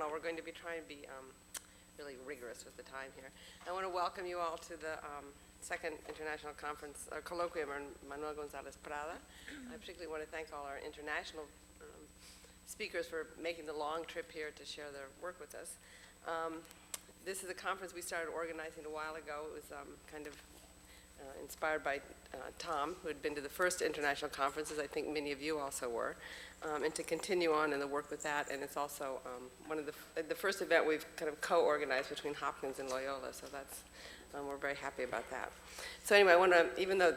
panel. We're going to be trying to be really rigorous with the time here. I want to welcome you all to the second international conference, colloquium on Manuel González Prada. I particularly want to thank all our international speakers for making the long trip here to share their work with us. This is a conference we started organizing a while ago. It was kind of inspired by Tom, who had been to the first international conferences. I think many of you also were. And to continue on in the work with that. And it's also one of the first event we've kind of co-organized between Hopkins and Loyola. So that's, we're very happy about that. So anyway, I want to, even though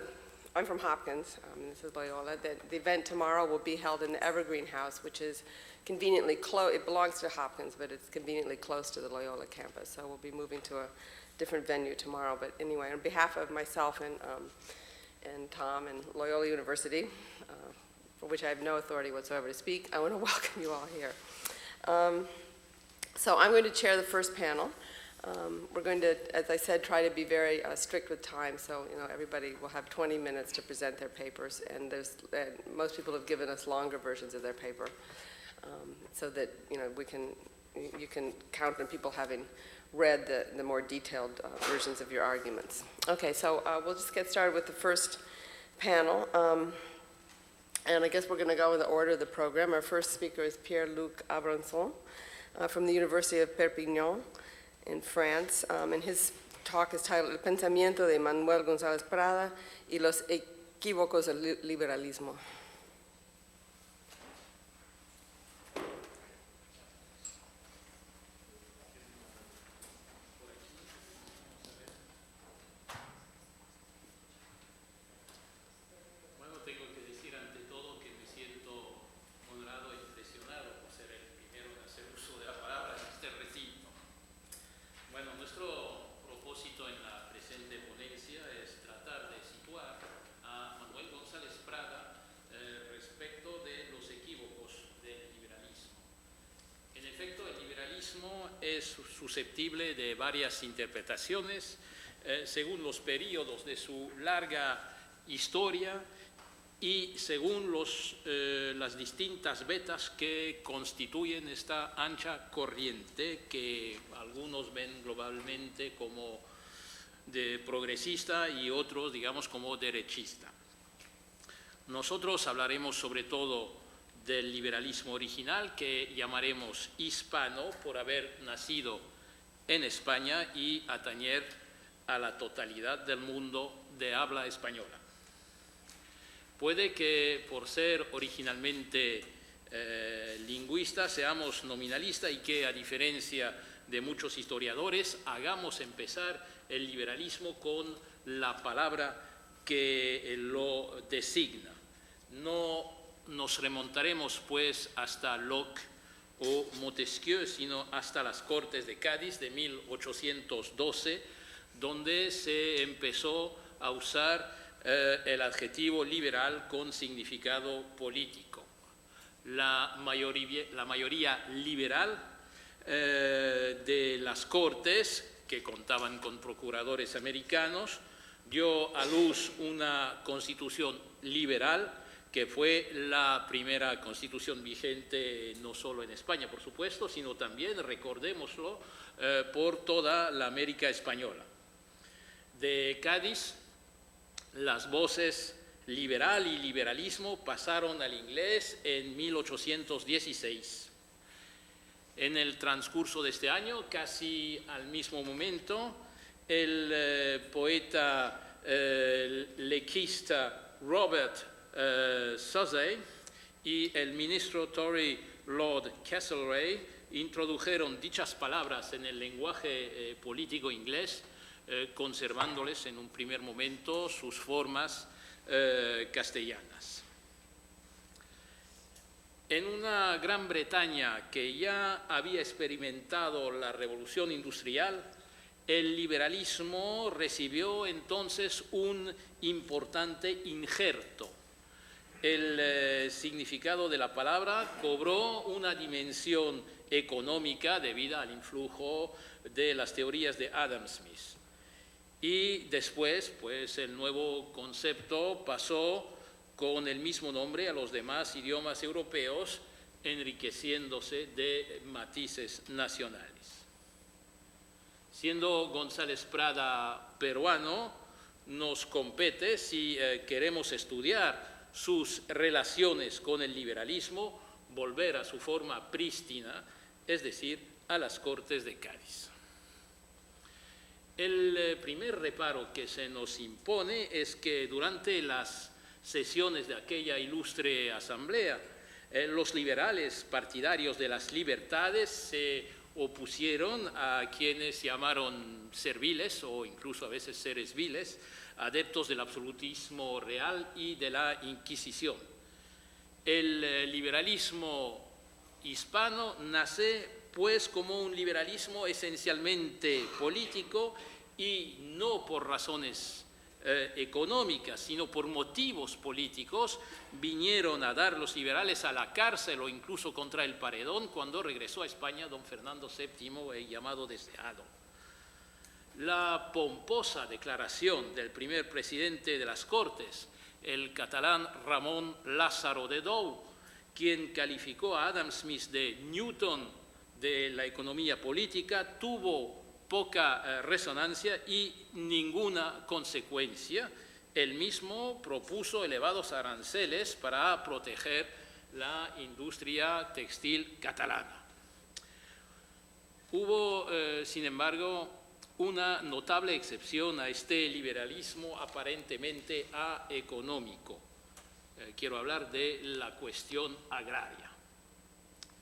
I'm from Hopkins, and this is Loyola, the event tomorrow will be held in the Evergreen House, which is conveniently close. It belongs to Hopkins, but it's conveniently close to the Loyola campus. So we'll be moving to a different venue tomorrow. But anyway, on behalf of myself and Tom and Loyola University, for which I have no authority whatsoever to speak, I want to welcome you all here. So I'm going to chair the first panel. We're going to, as I said, try to be very strict with time, so everybody will have 20 minutes to present their papers, and most people have given us longer versions of their paper, so that you can count on people having read the more detailed versions of your arguments. Okay, so we'll just get started with the first panel. And I guess we're going to go in the order of the program. Our first speaker is Pierre-Luc Abrançon from the University of Perpignan in France. And his talk is titled El pensamiento de Manuel González Prada y los equívocos del liberalismo. Es susceptible de varias interpretaciones según los periodos de su larga historia y según las distintas vetas que constituyen esta ancha corriente que algunos ven globalmente como de progresista y otros, digamos, como derechista. Nosotros hablaremos sobre todo del liberalismo original, que llamaremos hispano por haber nacido en España y atañer a la totalidad del mundo de habla española. Puede que por ser originalmente lingüistas seamos nominalistas y que, a diferencia de muchos historiadores, hagamos empezar el liberalismo con la palabra que lo designa. No nos remontaremos pues hasta Locke o Montesquieu, sino hasta las Cortes de Cádiz de 1812, donde se empezó a usar el adjetivo liberal con significado político. La mayoría liberal de las Cortes, que contaban con procuradores americanos, dio a luz una constitución liberal, que fue la primera constitución vigente no solo en España, por supuesto, sino también, recordémoslo, por toda la América española. De Cádiz, las voces liberal y liberalismo pasaron al inglés en 1816. En el transcurso de este año, casi al mismo momento, el poeta lequista Robert Susey y el ministro Tory Lord Castlereagh introdujeron dichas palabras en el lenguaje político inglés, conservándoles en un primer momento sus formas castellanas. En una Gran Bretaña que ya había experimentado la revolución industrial, el liberalismo recibió entonces un importante injerto. El significado de la palabra cobró una dimensión económica debido al influjo de las teorías de Adam Smith. Y después, pues, el nuevo concepto pasó con el mismo nombre a los demás idiomas europeos enriqueciéndose de matices nacionales. Siendo González Prada peruano, nos compete, si queremos estudiar sus relaciones con el liberalismo, volver a su forma prístina, es decir, a las Cortes de Cádiz. El primer reparo que se nos impone es que durante las sesiones de aquella ilustre asamblea, los liberales partidarios de las libertades se opusieron a quienes llamaron serviles o incluso a veces seres viles, adeptos del absolutismo real y de la Inquisición. El liberalismo hispano nace pues como un liberalismo esencialmente político y no por razones económicas, sino por motivos políticos, vinieron a dar los liberales a la cárcel o incluso contra el paredón cuando regresó a España don Fernando VII, el llamado deseado. La pomposa declaración del primer presidente de las Cortes, el catalán Ramón Lázaro de Dou, quien calificó a Adam Smith de Newton de la economía política, tuvo poca resonancia y ninguna consecuencia. Él mismo propuso elevados aranceles para proteger la industria textil catalana. Hubo, sin embargo, una notable excepción a este liberalismo aparentemente aeconómico. Quiero hablar de la cuestión agraria.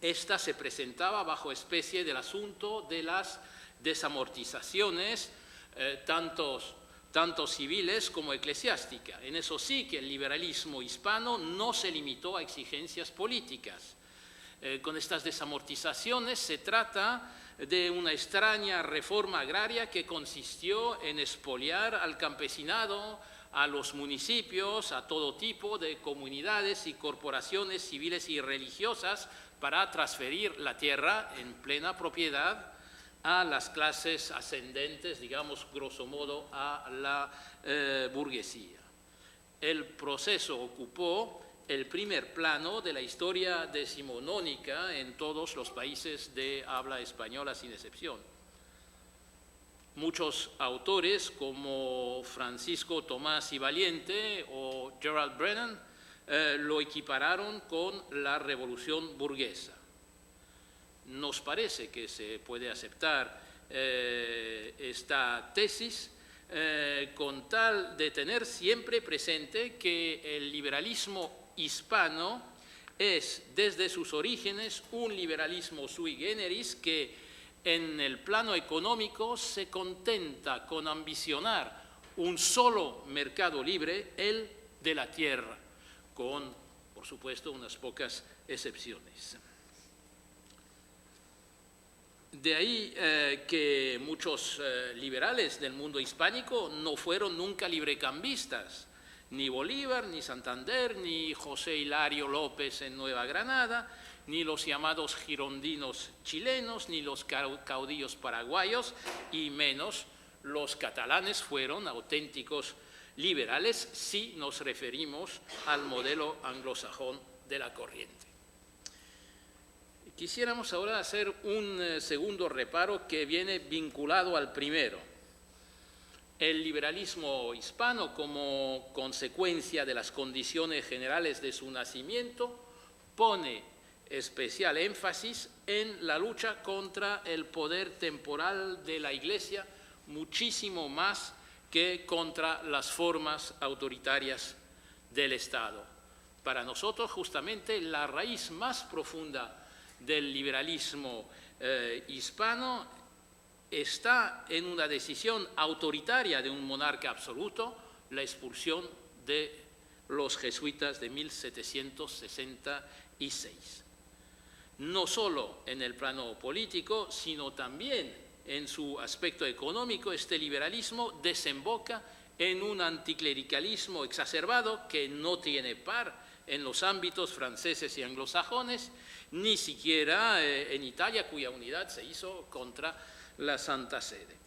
Esta se presentaba bajo especie del asunto de las desamortizaciones, tanto civiles como eclesiásticas. En eso sí que el liberalismo hispano no se limitó a exigencias políticas. Con estas desamortizaciones se trata de una extraña reforma agraria que consistió en expoliar al campesinado, a los municipios, a todo tipo de comunidades y corporaciones civiles y religiosas para transferir la tierra en plena propiedad a las clases ascendentes, digamos, grosso modo, a la burguesía. El proceso ocupó el primer plano de la historia decimonónica en todos los países de habla española, sin excepción. Muchos autores, como Francisco Tomás y Valiente o Gerald Brennan, lo equipararon con la revolución burguesa. Nos parece que se puede aceptar esta tesis con tal de tener siempre presente que el liberalismo hispano es desde sus orígenes un liberalismo sui generis que en el plano económico se contenta con ambicionar un solo mercado libre, el de la tierra, con, por supuesto, unas pocas excepciones. De ahí que muchos liberales del mundo hispánico no fueron nunca librecambistas, ni Bolívar, ni Santander, ni José Hilario López en Nueva Granada, ni los llamados girondinos chilenos, ni los caudillos paraguayos, y menos los catalanes fueron auténticos liberales si nos referimos al modelo anglosajón de la corriente. Quisiéramos ahora hacer un segundo reparo que viene vinculado al primero. El liberalismo hispano, como consecuencia de las condiciones generales de su nacimiento, pone especial énfasis en la lucha contra el poder temporal de la Iglesia, muchísimo más que contra las formas autoritarias del Estado. Para nosotros, justamente, la raíz más profunda del liberalismo hispano está en una decisión autoritaria de un monarca absoluto, la expulsión de los jesuitas de 1766. No solo en el plano político, sino también en su aspecto económico, este liberalismo desemboca en un anticlericalismo exacerbado que no tiene par en los ámbitos franceses y anglosajones, ni siquiera en Italia, cuya unidad se hizo contra la Santa Sede.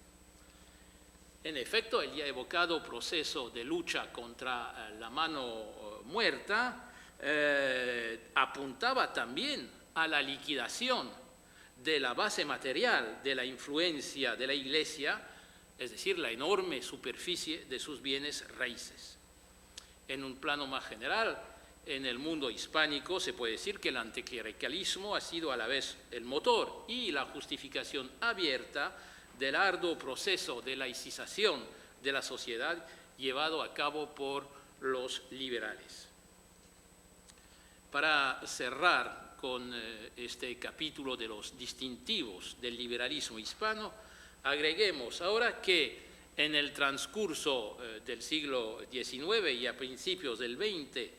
En efecto, el ya evocado proceso de lucha contra la mano muerta apuntaba también a la liquidación de la base material de la influencia de la Iglesia, es decir, la enorme superficie de sus bienes raíces. En un plano más general, en el mundo hispánico se puede decir que el anticlericalismo ha sido a la vez el motor y la justificación abierta del arduo proceso de laicización de la sociedad llevado a cabo por los liberales. Para cerrar con este capítulo de los distintivos del liberalismo hispano, agreguemos ahora que en el transcurso del siglo XIX y a principios del XX,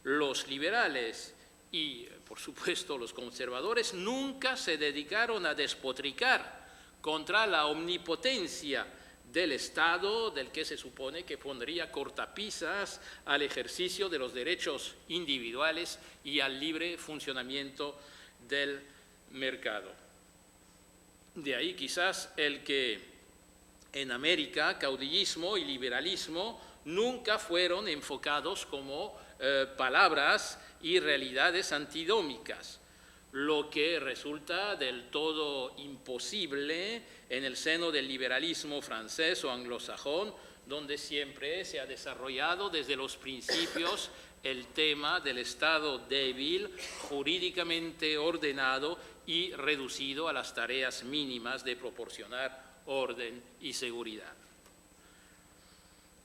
los liberales y, por supuesto, los conservadores nunca se dedicaron a despotricar contra la omnipotencia del Estado, del que se supone que pondría cortapisas al ejercicio de los derechos individuales y al libre funcionamiento del mercado. De ahí quizás el que en América caudillismo y liberalismo nunca fueron enfocados como palabras y realidades antidómicas, lo que resulta del todo imposible en el seno del liberalismo francés o anglosajón, donde siempre se ha desarrollado desde los principios el tema del Estado débil, jurídicamente ordenado y reducido a las tareas mínimas de proporcionar orden y seguridad.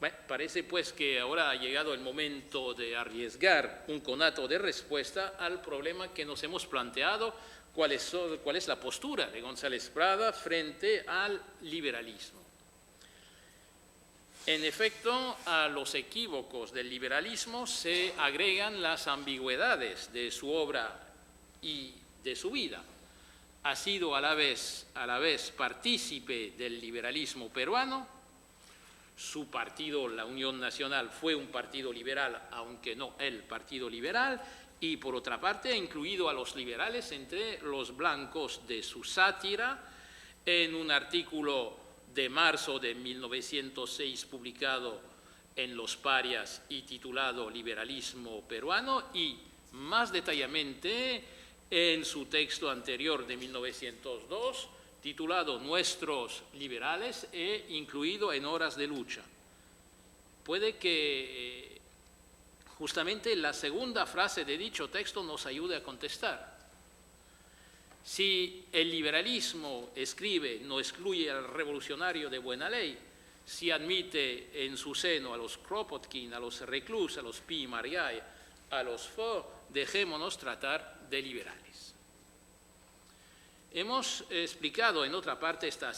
Bueno, parece pues que ahora ha llegado el momento de arriesgar un conato de respuesta al problema que nos hemos planteado, cuál es la postura de González Prada frente al liberalismo. En efecto, a los equívocos del liberalismo se agregan las ambigüedades de su obra y de su vida. Ha sido a la vez partícipe del liberalismo peruano. Su partido, la Unión Nacional, fue un partido liberal, aunque no el Partido Liberal, y por otra parte ha incluido a los liberales entre los blancos de su sátira en un artículo de marzo de 1906 publicado en Los Parias y titulado Liberalismo peruano, y más detalladamente en su texto anterior de 1902, titulado Nuestros liberales e incluido en Horas de lucha. Puede que justamente la segunda frase de dicho texto nos ayude a contestar. Si el liberalismo, escribe, no excluye al revolucionario de buena ley, si admite en su seno a los Kropotkin, a los Reclus, a los Pi y Margall, a los Faure, dejémonos tratar de liberales. Hemos explicado en otra parte esta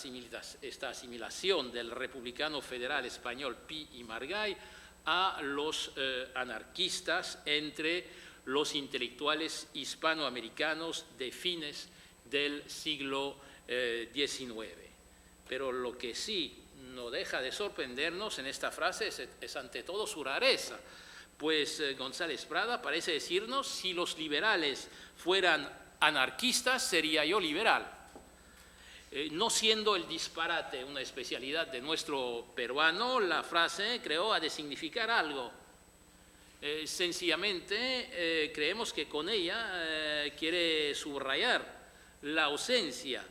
asimilación del republicano federal español Pi y Margall a los anarquistas entre los intelectuales hispanoamericanos de fines del siglo XIX. Pero lo que sí no deja de sorprendernos en esta frase es ante todo su rareza, pues González Prada parece decirnos: si los liberales fueran anarquistas, sería yo liberal. No siendo el disparate una especialidad de nuestro peruano, la frase, creo, ha de significar algo. Sencillamente creemos que con ella quiere subrayar la ausencia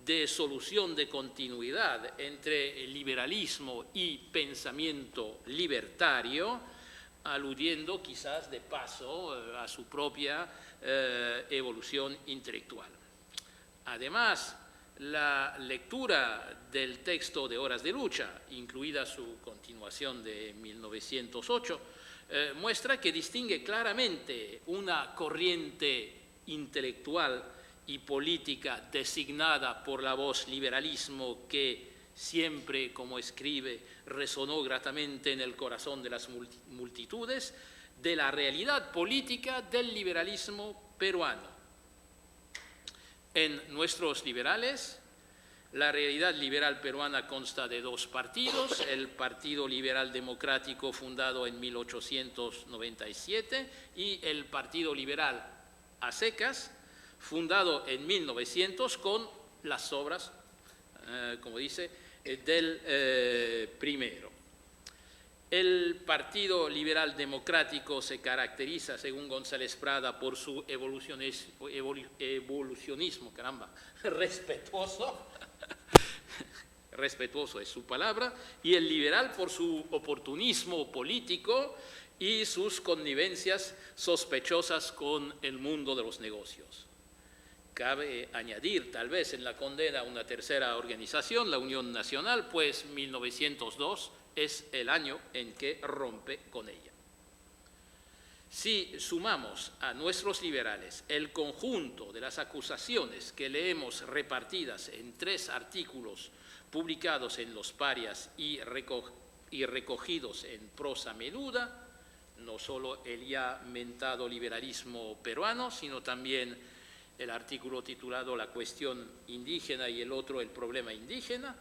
de solución de continuidad entre el liberalismo y pensamiento libertario, aludiendo quizás de paso a su propia evolución intelectual. Además, la lectura del texto de Horas de lucha, incluida su continuación de 1908, muestra que distingue claramente una corriente intelectual y política designada por la voz liberalismo que siempre, como escribe, resonó gratamente en el corazón de las multitudes, de la realidad política del liberalismo peruano. En Nuestros liberales, la realidad liberal peruana consta de dos partidos: el Partido Liberal Democrático, fundado en 1897, y el Partido Liberal a secas, fundado en 1900 con las obras, como dice, del primero. El Partido Liberal Democrático se caracteriza, según González Prada, por su evolucionismo, caramba, respetuoso, respetuoso es su palabra, y el liberal por su oportunismo político y sus connivencias sospechosas con el mundo de los negocios. Cabe añadir, tal vez, en la condena a una tercera organización, la Unión Nacional, pues 1902 es el año en que rompe con ella. Si sumamos a nuestros liberales el conjunto de las acusaciones que leemos repartidas en 3 artículos publicados en Los Parias y recogidos en Prosa Menuda, no solo el ya mentado liberalismo peruano, sino también el artículo titulado La cuestión indígena y el otro El problema indígena,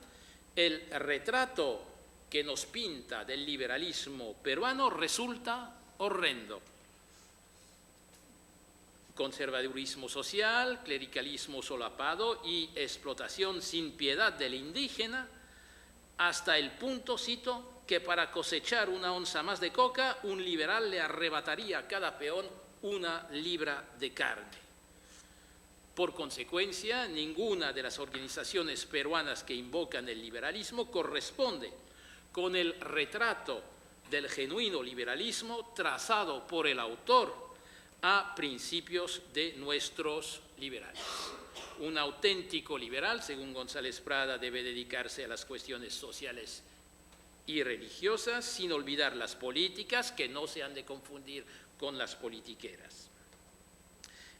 el retrato que nos pinta del liberalismo peruano resulta horrendo. Conservadurismo social, clericalismo solapado y explotación sin piedad del indígena, hasta el punto, cito, que para cosechar una onza más de coca, un liberal le arrebataría a cada peón 1 libra de carne. Por consecuencia, ninguna de las organizaciones peruanas que invocan el liberalismo corresponde con el retrato del genuino liberalismo trazado por el autor a principios de nuestros liberales. Un auténtico liberal, según González Prada, debe dedicarse a las cuestiones sociales y religiosas, sin olvidar las políticas, que no se han de confundir con las politiqueras.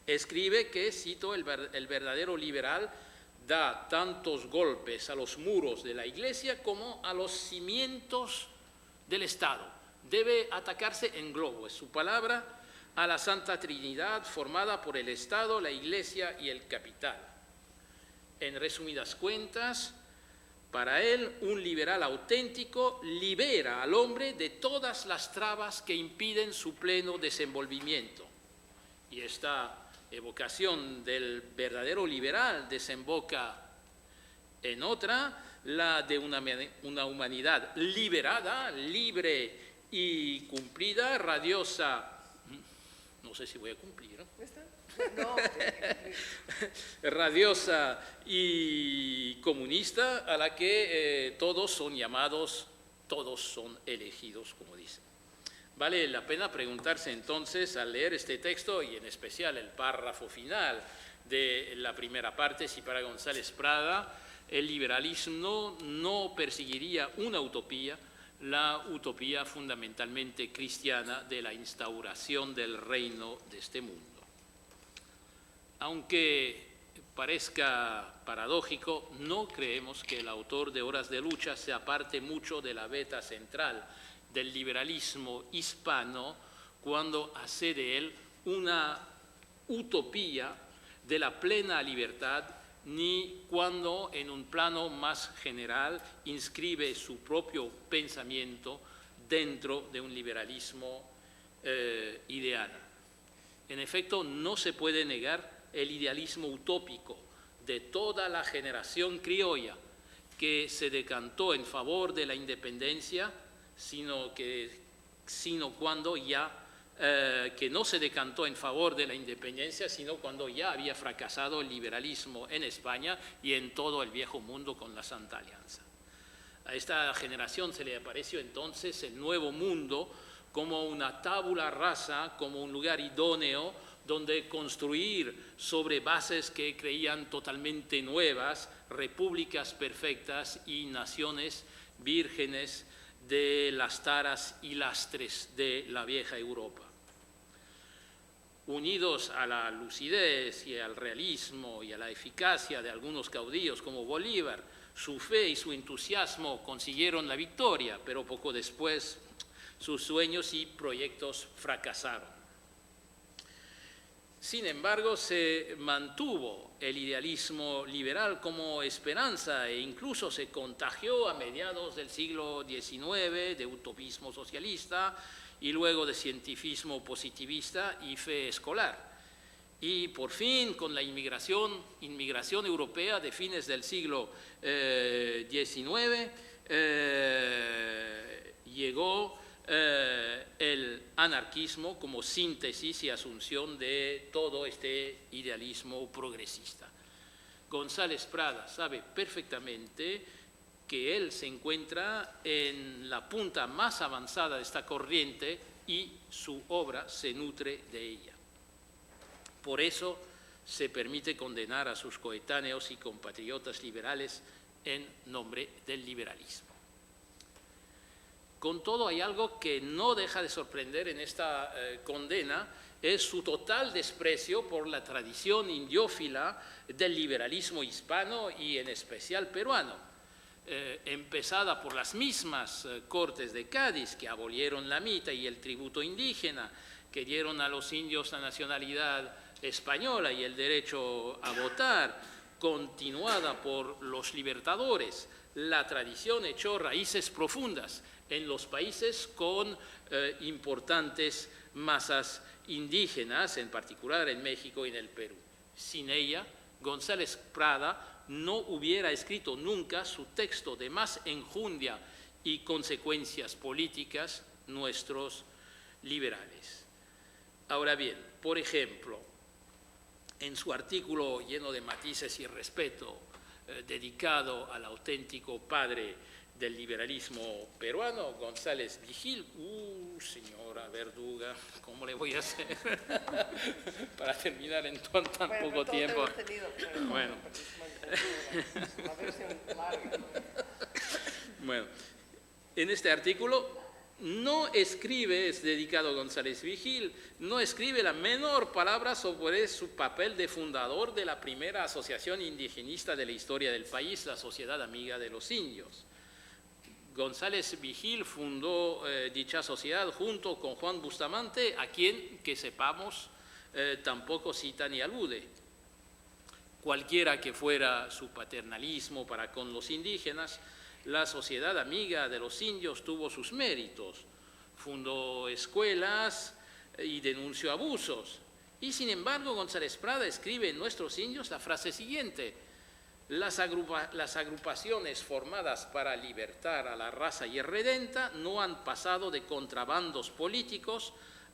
Escribe que, cito, el verdadero liberal da tantos golpes a los muros de la Iglesia como a los cimientos del Estado. Debe atacarse en globo, es su palabra, a la Santa Trinidad formada por el Estado, la Iglesia y el capital. En resumidas cuentas, para él, un liberal auténtico libera al hombre de todas las trabas que impiden su pleno desenvolvimiento. Y esta evocación del verdadero liberal desemboca en otra, la de una humanidad liberada, libre y cumplida, radiosa, no sé si voy a cumplir, ¿no? No. Radiosa y comunista, a la que todos son llamados, todos son elegidos, como dice. Vale la pena preguntarse entonces, al leer este texto, y en especial el párrafo final de la primera parte, si para González Prada el liberalismo no perseguiría una utopía, la utopía fundamentalmente cristiana de la instauración del reino de este mundo. Aunque parezca paradójico, no creemos que el autor de Horas de Lucha se aparte mucho de la veta central del liberalismo hispano cuando hace de él una utopía de la plena libertad, ni cuando en un plano más general inscribe su propio pensamiento dentro de un liberalismo ideal. En efecto, no se puede negar el idealismo utópico de toda la generación criolla que se decantó en favor de la independencia, que no se decantó en favor de la independencia, sino cuando ya había fracasado el liberalismo en España y en todo el viejo mundo con la Santa Alianza. A esta generación se le apareció entonces el nuevo mundo como una tabula rasa, como un lugar idóneo donde construir sobre bases que creían totalmente nuevas, repúblicas perfectas y naciones vírgenes de las taras y lastres de la vieja Europa. Unidos a la lucidez y al realismo y a la eficacia de algunos caudillos como Bolívar, su fe y su entusiasmo consiguieron la victoria, pero poco después sus sueños y proyectos fracasaron. Sin embargo, se mantuvo el idealismo liberal como esperanza e incluso se contagió a mediados del siglo XIX de utopismo socialista y luego de cientifismo positivista y fe escolar. Y por fin, con la inmigración europea de fines del siglo XIX, llegó el anarquismo como síntesis y asunción de todo este idealismo progresista. González Prada sabe perfectamente que él se encuentra en la punta más avanzada de esta corriente y su obra se nutre de ella. Por eso se permite condenar a sus coetáneos y compatriotas liberales en nombre del liberalismo. Con todo, hay algo que no deja de sorprender en esta condena, es su total desprecio por la tradición indiófila del liberalismo hispano y en especial peruano, empezada por las mismas Cortes de Cádiz que abolieron la mita y el tributo indígena, que dieron a los indios la nacionalidad española y el derecho a votar, continuada por los libertadores. La tradición echó raíces profundas en los países con importantes masas indígenas, en particular en México y en el Perú. Sin ella, González Prada no hubiera escrito nunca su texto de más enjundia y consecuencias políticas, Nuestros liberales. Ahora bien, por ejemplo, en su artículo lleno de matices y respeto, dedicado al auténtico padre del liberalismo peruano, González Vigil, señora Verduga, ¿cómo le voy a hacer para terminar en tan poco tiempo? Bueno. Bueno, en este artículo no escribe, es dedicado a González Vigil, no escribe la menor palabra sobre su papel de fundador de la primera asociación indigenista de la historia del país, la Sociedad Amiga de los Indios. González Vigil fundó dicha sociedad junto con Juan Bustamante, a quien, que sepamos, tampoco cita ni alude. Cualquiera que fuera su paternalismo para con los indígenas, la Sociedad Amiga de los Indios tuvo sus méritos, fundó escuelas y denunció abusos. Y sin embargo, González Prada escribe en Nuestros Indios la frase siguiente: las agrupaciones formadas para libertar a la raza irredenta no han pasado de contrabandos políticos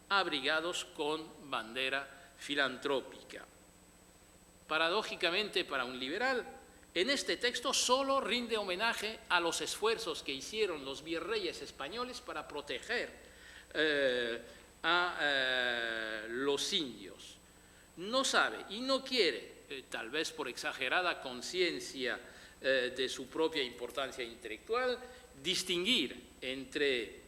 abrigados con bandera filantrópica. Paradójicamente, para un liberal, en este texto solo rinde homenaje a los esfuerzos que hicieron los virreyes españoles para proteger a los indios. No sabe y no quiere, tal vez por exagerada conciencia de su propia importancia intelectual, distinguir entre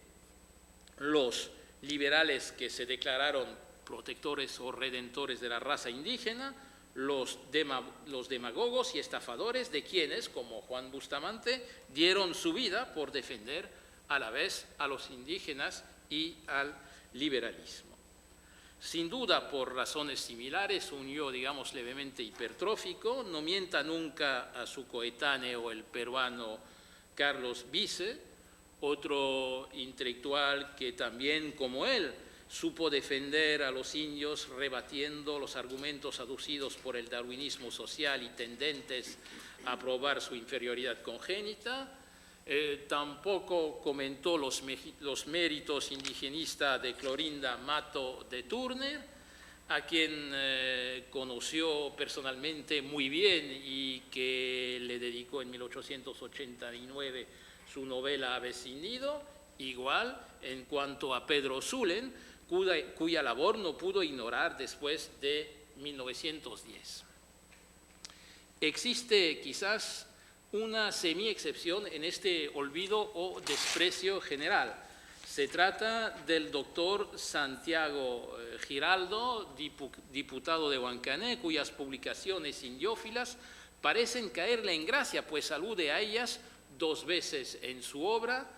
los liberales que se declararon protectores o redentores de la raza indígena, los demagogos y estafadores de quienes, como Juan Bustamante, dieron su vida por defender a la vez a los indígenas y al liberalismo. Sin duda, por razones similares, un yo, digamos, levemente hipertrófico, no mienta nunca a su coetáneo, el peruano Carlos Bisse, otro intelectual que también, como él, supo defender a los indios rebatiendo los argumentos aducidos por el darwinismo social y tendentes a probar su inferioridad congénita. Tampoco comentó los méritos indigenistas de Clorinda Mato de Turner, a quien conoció personalmente muy bien y que le dedicó en 1889 su novela Avecindado. Igual en cuanto a Pedro Zulem, cuya labor no pudo ignorar después de 1910. Existe quizás una semi-excepción en este olvido o desprecio general. Se trata del doctor Santiago Giraldo, diputado de Huancané, cuyas publicaciones indiófilas parecen caerle en gracia, pues alude a ellas dos veces en su obra,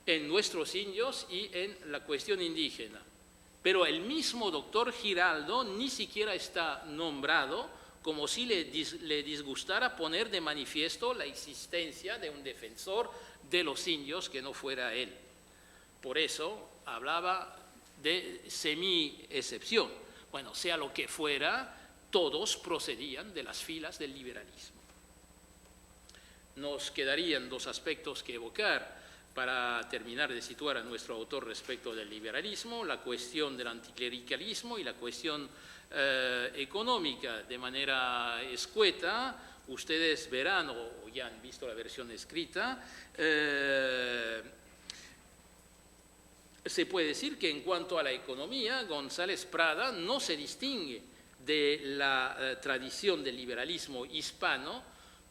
en Nuestros Indios y en La Cuestión Indígena. Pero el mismo doctor Giraldo ni siquiera está nombrado, como si le disgustara poner de manifiesto la existencia de un defensor de los indios que no fuera él. Por eso hablaba de semi-excepción. Bueno, sea lo que fuera, todos procedían de las filas del liberalismo. Nos quedarían dos aspectos que evocar. para terminar de situar a nuestro autor respecto del liberalismo, la cuestión del anticlericalismo y la cuestión económica de manera escueta. Ustedes verán, o ya han visto la versión escrita, se puede decir que en cuanto a la economía, González Prada no se distingue de la tradición del liberalismo hispano,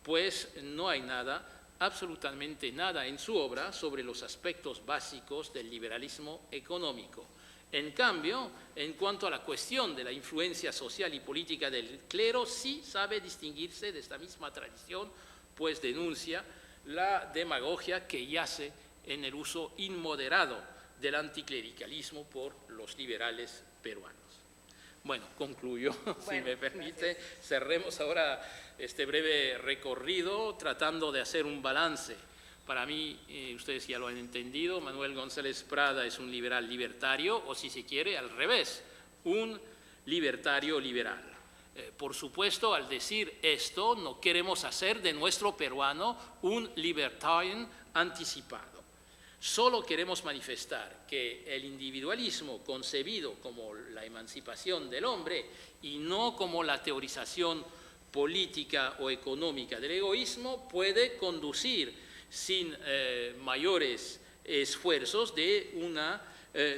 pues no hay nada, absolutamente nada en su obra sobre los aspectos básicos del liberalismo económico. En cambio, en cuanto a la cuestión de la influencia social y política del clero, sí sabe distinguirse de esta misma tradición, pues denuncia la demagogia que yace en el uso inmoderado del anticlericalismo por los liberales peruanos. Bueno, concluyo, si me permite. Gracias. Cerremos ahora este breve recorrido tratando de hacer un balance. Para mí, ustedes ya lo han entendido, Manuel González Prada es un liberal libertario, o si se quiere, al revés, un libertario liberal. Por supuesto, al decir esto, no queremos hacer de nuestro peruano un libertarian anticipado. Solo queremos manifestar que el individualismo concebido como la emancipación del hombre y no como la teorización política o económica del egoísmo puede conducir sin mayores esfuerzos de una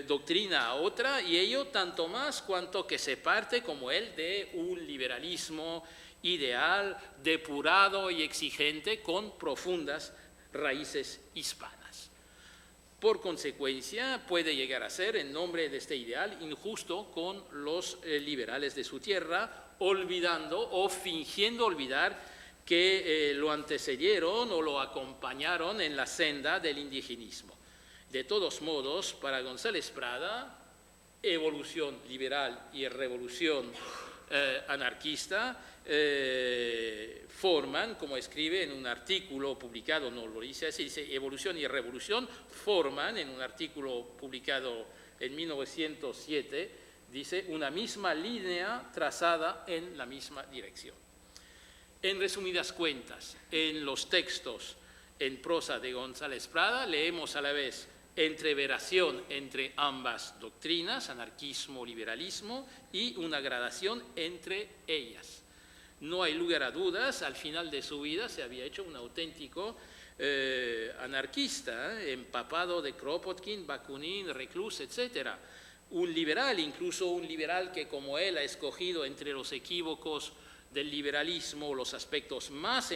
doctrina a otra, y ello tanto más cuanto que se parte como él de un liberalismo ideal, depurado y exigente con profundas raíces hispanas. Por consecuencia, puede llegar a ser, en nombre de este ideal, injusto con los liberales de su tierra, olvidando o fingiendo olvidar que lo antecedieron o lo acompañaron en la senda del indigenismo. De todos modos, para González Prada, evolución liberal y revolución anarquista forman, como escribe en un artículo publicado, no lo dice así, dice evolución y revolución forman, en un artículo publicado en 1907, dice una misma línea trazada en la misma dirección. En resumidas cuentas, en los textos en prosa de González Prada leemos a la vez entreveración entre ambas doctrinas, anarquismo, liberalismo, y una gradación entre ellas. No hay lugar a dudas, al final de su vida se había hecho un auténtico anarquista, empapado de Kropotkin, Bakunin, Reclus, etc. Un liberal, incluso un liberal que como él ha escogido entre los equívocos del liberalismo los aspectos más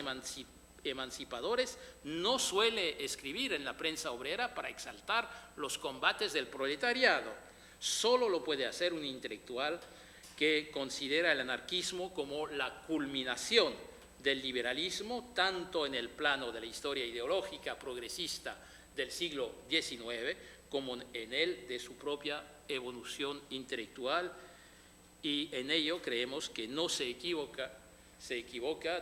emancipadores, no suele escribir en la prensa obrera para exaltar los combates del proletariado. Solo lo puede hacer un intelectual que considera el anarquismo como la culminación del liberalismo, tanto en el plano de la historia ideológica progresista del siglo XIX, como en el de su propia evolución intelectual, y en ello creemos que no se equivoca,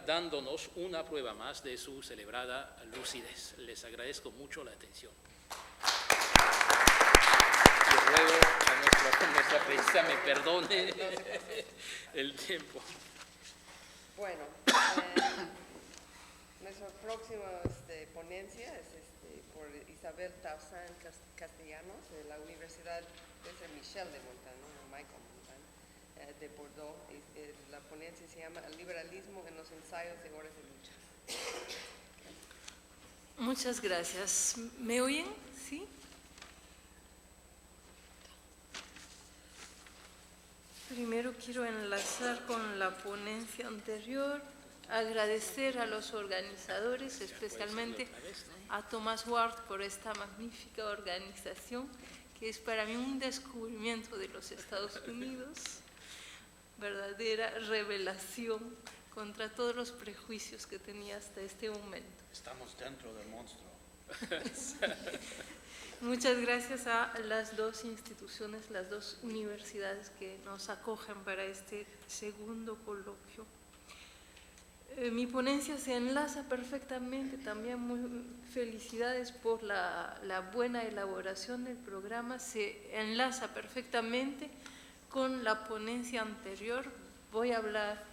dándonos una prueba más de su celebrada lucidez. Les agradezco mucho la atención. Y ruego a nuestra prensa me perdone el tiempo. Bueno, nuestra próxima ponencia es por Isabel Tauzán Castellanos, de la Universidad de Saint Michel de Montano, Michael Montano, de Bordeaux. La ponencia se llama El liberalismo en los ensayos de horas de lucha. Muchas gracias. ¿Me oyen? ¿Sí? Primero quiero enlazar con la ponencia anterior, agradecer a los organizadores, especialmente a Thomas Ward por esta magnífica organización, que es para mí un descubrimiento de los Estados Unidos, verdadera revelación contra todos los prejuicios que tenía hasta este momento. Estamos dentro del monstruo. Muchas gracias a las dos instituciones, las dos universidades que nos acogen para este segundo coloquio. Mi ponencia se enlaza perfectamente, también muy felicidades por la buena elaboración del programa, se enlaza perfectamente con la ponencia anterior. Voy a hablar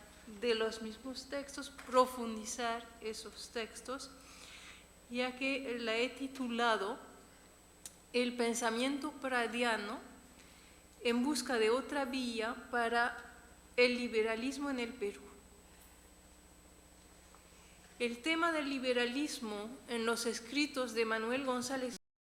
de los mismos textos, profundizar esos textos ya que la he titulado El pensamiento pradiano en busca de otra vía para el liberalismo en el Perú. El tema del liberalismo en los escritos de Manuel González